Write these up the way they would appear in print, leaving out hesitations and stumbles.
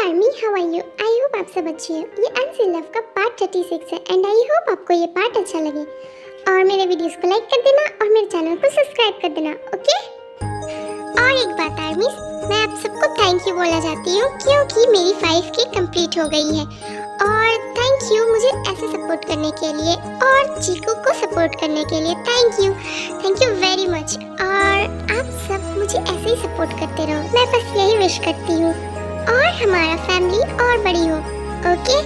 Army, how are you? I hope आप सब अच्छे हो। ये अनसी लव का पार्ट 36 है एंड आई होप आपको ये पार्ट अच्छा लगे और मेरे वीडियोस को लाइक कर देना और मेरे चैनल को सब्सक्राइब कर देना, ओके? और एक बात आर्मीज, मैं आप सबको थैंक यू बोलना चाहती हूँ क्योंकि मेरी 5K कंप्लीट हो गई है और थैंक यू मुझे ऐसे सपोर्ट करने के लिए और चीकू को सपोर्ट करने के लिए। Thank you very much. और आप सब मुझे ऐसे ही सपोर्ट करते रहो, मैं बस यही विश करती हूँ और हमारा फैमिली और बड़ी हो, ओके?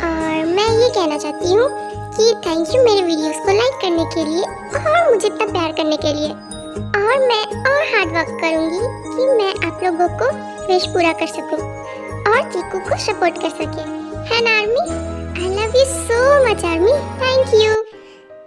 और मैं ये कहना चाहती हूँ कि थैंक यू मेरे वीडियोस को लाइक करने के लिए और मुझे इतना प्यार करने के लिए। और मैं और हार्ड वर्क करूँगी कि मैं आप लोगों को विश पूरा कर सकूँ और चीकू को सपोर्ट कर सके, है ना army? I love you so much army, thank you.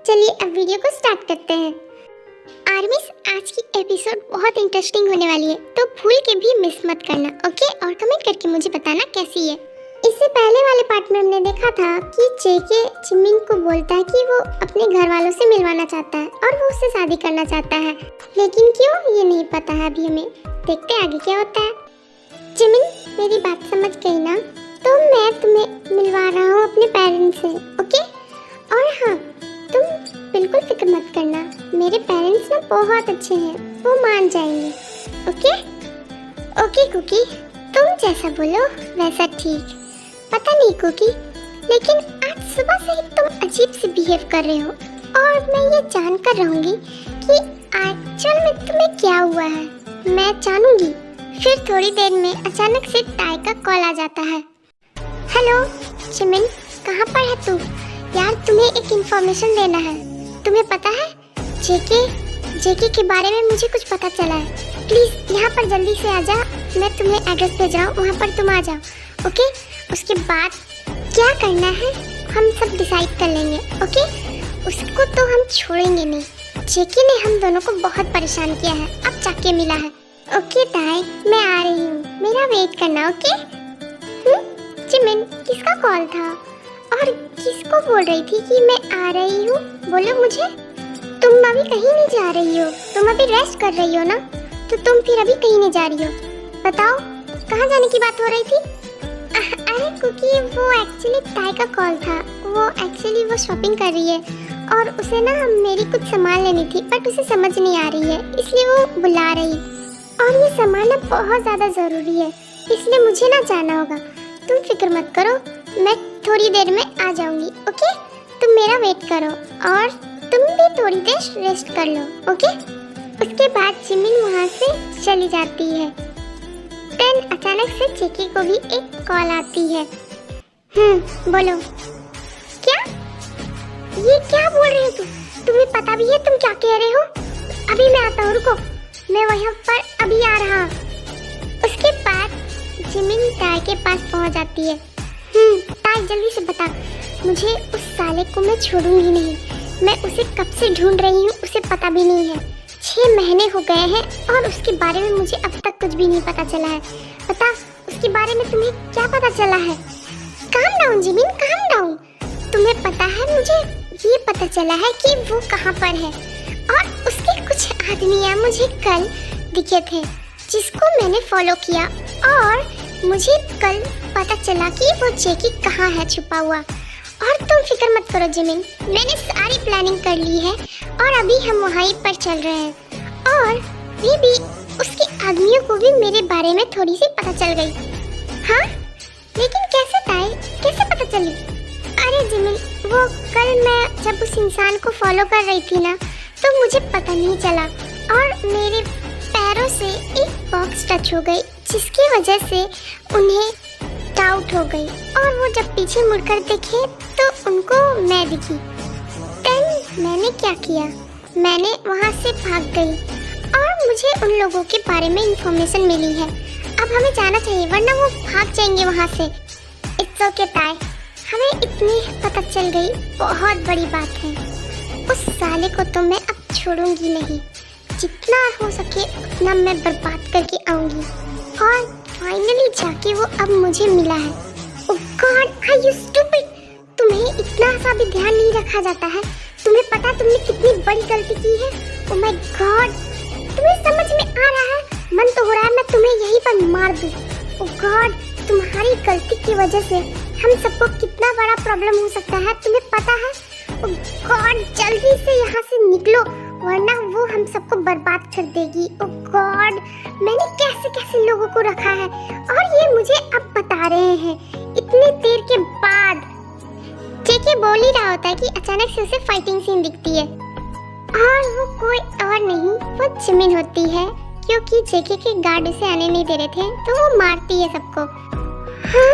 चलिए अब वीडियो को स्टार्ट करते हैं। आर्मीज, आज की एपिसोड बहुत इंटरेस्टिंग होने वाली है तो भूल के भी मिस मत करना, ओके? और कमेंट करके मुझे बताना कैसी है। इससे पहले वाले पार्ट में हमने देखा था कि जेके जिमिन को बोलता है कि वो अपने घर वालों से मिलवाना चाहता है और वो उससे शादी करना चाहता है, लेकिन क्यों ये नहीं पता है अभी हमें। देखते हैं आगे क्या होता है। जिमिन, मेरी बात समझ गई ना? तो मैं तुम्हें मिलवा रहा हूँ अपने पेरेंट्स से, ओके? और हाँ, तुम बिल्कुल फिक्र मत करना, मेरे पेरेंट्स ना बहुत अच्छे हैं, वो मान जाएंगे, ओके? ओके कुकी, तुम जैसा बोलो वैसा ठीक। पता नहीं कुकी, लेकिन आज सुबह से ही तुम अजीब से बिहेव कर रहे हो और मैं ये जान कर रहूंगी कि एक्चुअल में तुम्हें क्या हुआ है। मैं जानूंगी। फिर थोड़ी देर में अचानक से टाई का कॉल आ जाता है। हेलो जिमिन, कहाँ पर है तू? यार तुम्हें एक इन्फॉर्मेशन देना है। तुम्हें पता है जेके के बारे में मुझे कुछ पता चला है। प्लीज यहाँ पर जल्दी से आ जा, मैं तुम्हें एड्रेस भेज रहा हूँ, वहाँ पर तुम आ जाओ, ओके? उसके बाद क्या करना है हम सब डिसाइड कर लेंगे, ओके? उसको तो हम छोड़ेंगे नहीं। जेके ने हम दोनों को बहुत परेशान किया है, अब जाके मिला है। ओके ताई, मैं आ रही हूँ, मेरा वेट करना, ओके? जिमिन, किसका कॉल था और किसको बोल रही थी कि मैं आ रही हूँ? बोलो मुझे। तुम अभी कहीं नहीं जा रही हो, तुम अभी रेस्ट कर रही हो ना, तो तुम फिर अभी कहीं नहीं जा रही हो। बताओ कहाँ जाने की बात हो रही थी? अरे कुकी, वो एक्चुअली ताई का कॉल था। वो शॉपिंग कर रही है और उसे ना मेरी कुछ सामान लेनी थी बट उसे समझ नहीं आ रही है, इसलिए वो बुला रही। और ये सामान ना बहुत ज़्यादा ज़रूरी है, इसलिए मुझे ना जाना होगा। तुम फिक्र मत करो, मैं थोड़ी देर में आ जाऊंगी, ओके? तुम मेरा वेट करो और तुम भी थोड़ी देर रेस्ट कर लो, ओके? उसके बाद जिमिन वहाँ से चली जाती है। देन अचानक से जेके को भी एक कॉल आती है। बोलो। क्या? ये क्या बोल रहे हो तुम? तुम्हें पता भी है तुम क्या कह रहे हो? अभी मैं आता हूँ, रुको, मैं वहाँ पर अभी आ रहा। उसके बाद जिमिन ताई के पास पहुँच जाती है। ताई जल्दी से बता, मुझे उस साले को मैं छोड़ूंगी नहीं। मैं उसे कब से ढूंढ रही हूँ, उसे पता भी नहीं है। 6 महीने हो गए हैं और उसके बारे में मुझे अब तक कुछ भी नहीं पता चला है। बता, उसके बारे में तुम्हें क्या पता चला है? Calm down Jimin, calm down. तुम्हें पता है, मुझे ये पता चला है कि वो कहाँ पर है और उसके कुछ आदमियाँ मुझे कल दिखे थे जिसको मैंने फॉलो किया और मुझे कल पता चला कि वो जेके कहाँ है छुपा हुआ। और तुम फिक्र मत करो जिमिन, मैंने सारी प्लानिंग कर ली है और अभी हम वहीं पर चल रहे हैं। और ये भी उसके आदमियों को भी मेरे बारे में थोड़ी सी पता चल गई। हाँ, लेकिन कैसे ताई, कैसे पता चली? अरे जिमिन, वो कल मैं जब उस इंसान को फॉलो कर रही थी ना, तो मुझे पता नहीं चला और मेरे पैरों से एक बॉक्स टच हो गई जिसकी वजह से उन्हें डाउट हो गई और वो जब पीछे मुड़कर देखे तो उनको मैं दिखी। देन मैंने क्या किया, मैंने वहाँ से भाग गई और मुझे उन लोगों के बारे में इंफॉर्मेशन मिली है। अब हमें जाना चाहिए वरना वो भाग जाएंगे वहाँ से। इट्स ओके ताई, हमें इतनी पता चल गई, बहुत बड़ी बात है। उस साले को तो मैं अब छोड़ूंगी नहीं, जितना हो सके उतना मैं बर्बाद करके आऊंगी। और फाइनली जाके वो अब मुझे मिला है। ओह गॉड, आर यू स्टूपिड? तुम्हें इतना सा भी ध्यान नहीं रखा जाता है? तुम्हें पता तुमने कितनी बड़ी गलती की है? ओह माय गॉड, तुम्हें समझ में आ रहा है? मन तो हो रहा है मैं तुम्हें यहीं पर मार दूं। गॉड, तुम्हारी गलती की वजह से हम सबको कितना बड़ा प्रॉब्लम हो सकता है, तुम्हें पता है? ओह गॉड, जल्दी से यहाँ से निकलो वरना वो हम सबको बर्बाद कर देगी। ओह गॉड, मैंने कैसे कैसे लोगों को रखा है और ये मुझे अब बता रहे हैं इतने देर के बाद। जेके बोल ही रहा होता है कि अचानक से उसे फाइटिंग सीन दिखती है और वो कोई और नहीं, वो जिमिन होती है, क्योंकि जेके के गार्ड उसे आने नहीं दे रहे थे तो वो मारती है सबको। हाँ,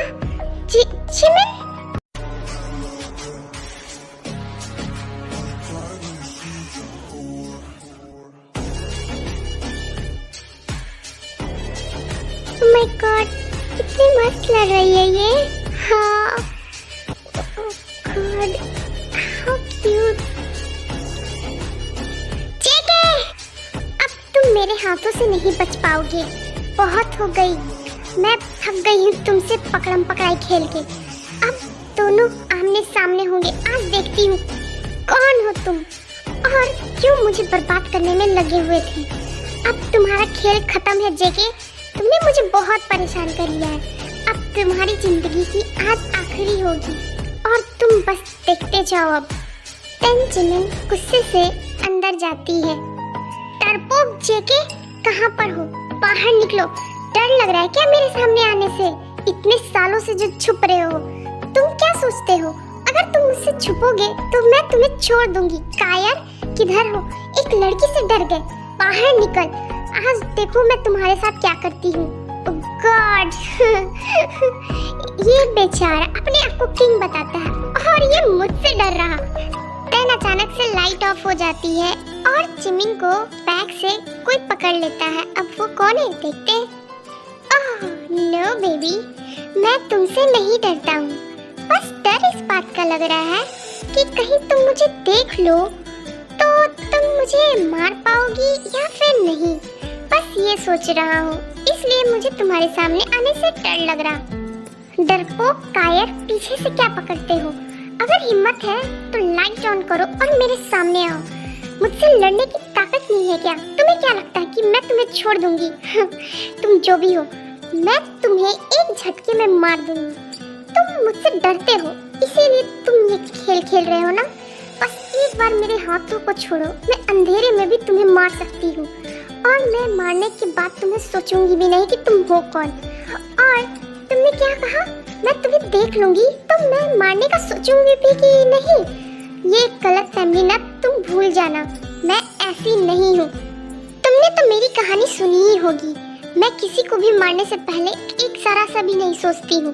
जिमिन? ओह माय गॉड, कितनी मस्त लग रही है ये। हाँ, ओह गॉड, हाउ क्यूट। मेरे हाथों से नहीं बच पाओगे, बहुत हो गई, मैं थक गई हूँ तुमसे पकड़म पकड़ाई खेल के। अब दोनों आमने सामने होंगे, आज देखती हूँ कौन हो तुम और क्यों मुझे बर्बाद करने में लगे हुए थे। अब तुम्हारा खेल खत्म है जेके, तुमने मुझे बहुत परेशान कर लिया है। अब तुम्हारी जिंदगी की आज आखिरी होगी और तुम बस देखते जाओ। अब जिमिन गुस्से से अंदर जाती है। डरपोक जेके, कहाँ पर हो? बाहर निकलो, डर लग रहा है क्या मेरे सामने आने से? इतने सालों से जो छुप रहे हो, तुम क्या सोचते हो अगर तुम मुझसे छुपोगे तो मैं तुम्हें छोड़ दूंगी? कायर, किधर हो? एक लड़की से डर गए, बाहर निकल, आज देखो मैं तुम्हारे साथ क्या करती हूँ। गॉड ये बेचारा अपने आप को किंग बताता है और ये मुझसे डर रहा। देन अचानक से लाइट ऑफ हो जाती है और जिमिन को बैग से कोई पकड़ लेता है। अब वो कौन है देखते हैं। ओह नो बेबी, मैं तुमसे नहीं डरता हूँ, बस डर इस बात का लग रहा है कि कहीं तुम मुझे देख लो तो तुम मुझे मार पाओगी या फिर नहीं, बस ये सोच रहा हूँ, इसलिए मुझे तुम्हारे सामने आने से डर लग रहा। डरपोक कायर, पीछे से क्या पकड़ते हो? अगर हिम्मत है तो लाइट ऑन करो और मेरे सामने आओ। मुझसे लड़ने की ताकत नहीं है क्या? तुम्हें क्या लगता है कि मैं तुम्हें छोड़ दूंगी? तुम जो भी हो, मैं तुम्हें एक झटके में मार दूंगी। तुम मुझसे डरते हो, इसीलिए तुम ये खेल खेल रहे हो ना? बस एक बार मेरे हाथों को छोड़ो, मैं अंधेरे में भी तुम्हें मार सकती हूँ और मैं मारने के बाद तुम्हें सोचूंगी भी नहीं कि तुम हो कौन। और तुमने क्या कहा? मैं तुम्हें देख लूंगी तो मैं मारने का सोचूंगी भी कि नहीं? ये गलत फहमी ना तुम भूल जाना, मैं ऐसी नहीं हूँ। तुमने तो मेरी कहानी सुनी ही होगी, मैं किसी को भी मारने से पहले एक जरा सा भी नहीं सोचती हूँ,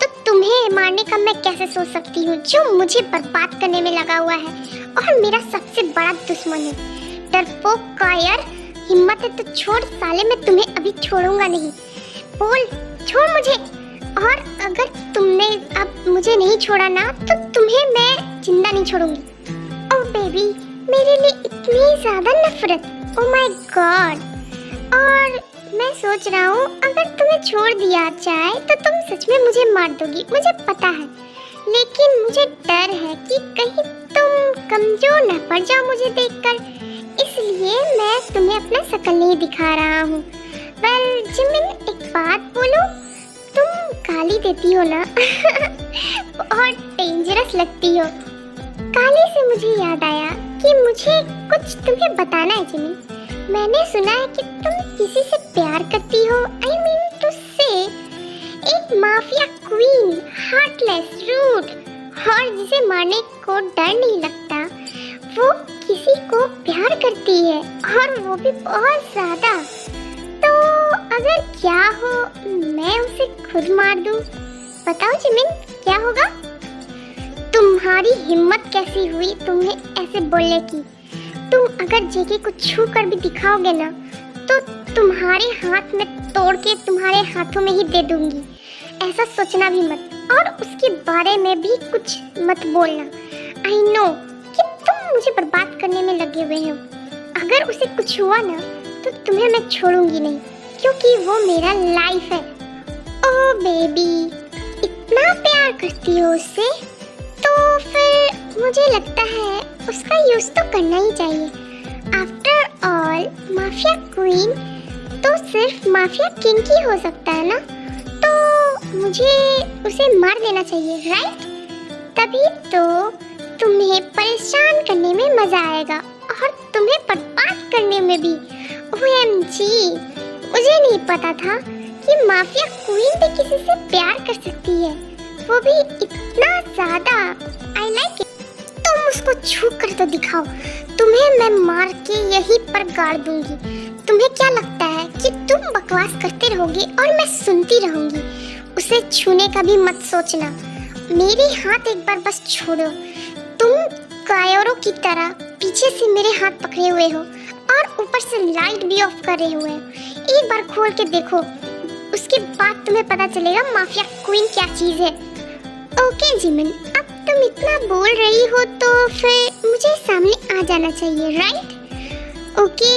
तो तुम्हें मारने का मैं कैसे सोच सकती हूँ जो मुझे बर्बाद करने में लगा हुआ है और मेरा सबसे बड़ा दुश्मन है। डरपोक कायर, हिम्मत है तो छोड़ साले, मैं तुम्हें अभी छोड़ूंगा नहीं। बोल, छोड़ मुझे। और अगर तुमने अब मुझे नहीं छोड़ा ना तो तुम्हें मैं जिंदा नहीं छोड़ूंगी। ओह बेबी, मेरे लिए इतनी ज्यादा नफरत, ओह माय गॉड। और मैं सोच रहा हूँ अगर तुम्हें छोड़ दिया जाए तो तुम सच में मुझे मार दोगी, मुझे पता है, लेकिन मुझे डर है कि कहीं तुम कमजोर न पड़ जाओ मुझे देखकर, इसलिए मैं तुम्हें अपना शकल नहीं दिखा रहा हूँ। वेल जिमिन, एक बात बोलो, तुम गाली देती हो ना बहुत डेंजरस लगती हो। गाली से मुझे याद आया कि मुझे कुछ तुम्हें बताना है जिमिन। मैंने सुना है कि तुम किसी से प्यार करती हो, आई मीन टू से एक माफिया क्वीन, हार्टलेस, रूड और जिसे मारने को डर नहीं लगता, वो किसी को प्यार करती है और वो भी बहुत ज्यादा। तो अगर क्या हो मैं उसे खुद मार दूं? बताओ जिमिन, क्या होगा? तुम्हारी हिम्मत कैसी हुई तुम्हें ऐसे बोलने की? तुम अगर जेके को छू कर भी दिखाओगे ना तो तुम्हारे हाथ में तोड़ के तुम्हारे हाथों में ही दे दूंगी। ऐसा सोचना भी मत और उसके बारे में भी कुछ मत बोलना। आई नो कि तुम मुझे बर्बाद करने में लगे हुए हो। अगर उसे कुछ हुआ ना तो तुम्हें मैं छोड़ूंगी नहीं, क्योंकि वो मेरा लाइफ है। ओह बेबी, इतना प्यार करती हो उससे तो फिर मुझे लगता है उसका यूज तो करना ही चाहिए। आफ्टर ऑल माफिया क्वीन तो सिर्फ माफिया किंग ही हो सकता है ना, मुझे उसे मार देना चाहिए, राइट? तभी तो तुम्हें परेशान करने में मजा आएगा और तुम्हें बर्बाद करने में भी। OMG, मुझे नहीं पता था कि माफिया क्वीन भी किसी से प्यार कर सकती है, वो भी इतना ज्यादा। I like it. तुम उसको छू कर तो दिखाओ, तुम्हें मैं मार के यहीं पर गाड़ दूंगी। तुम्हें क्या लगता है कि तुम बकवास करते रहोगे और मैं सुनती रहूंगी? उसे छूने का भी मत सोचना। मेरे हाथ एक बार बस छोड़ो। तुम कायरों की तरह पीछे से मेरे हाथ पकड़े हुए हो और ऊपर से लाइट भी ऑफ करे हुए हो। एक बार खोल के देखो, उसके बाद तुम्हें पता चलेगा माफिया क्वीन क्या चीज है। ओके जिमिन, अब तुम इतना बोल रही हो तो फिर मुझे सामने आ जाना चाहिए, राइट? ओके,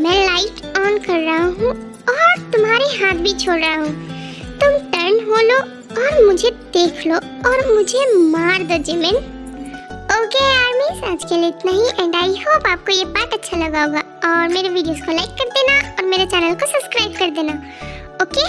मैं लाइट ऑन कर रहा हूँ और तुम्हारे हाथ भी छोड़ रहा हूँ। तुम टर्न हो लो और मुझे देख लो और मुझे मार दो जिमिन। ओके आर्मीज, आज के लिए इतना ही एंड आई होप आपको ये पार्ट अच्छा लगा होगा और मेरे वीडियोस को लाइक कर देना और मेरे चैनल को सब्सक्राइब कर देना। ओके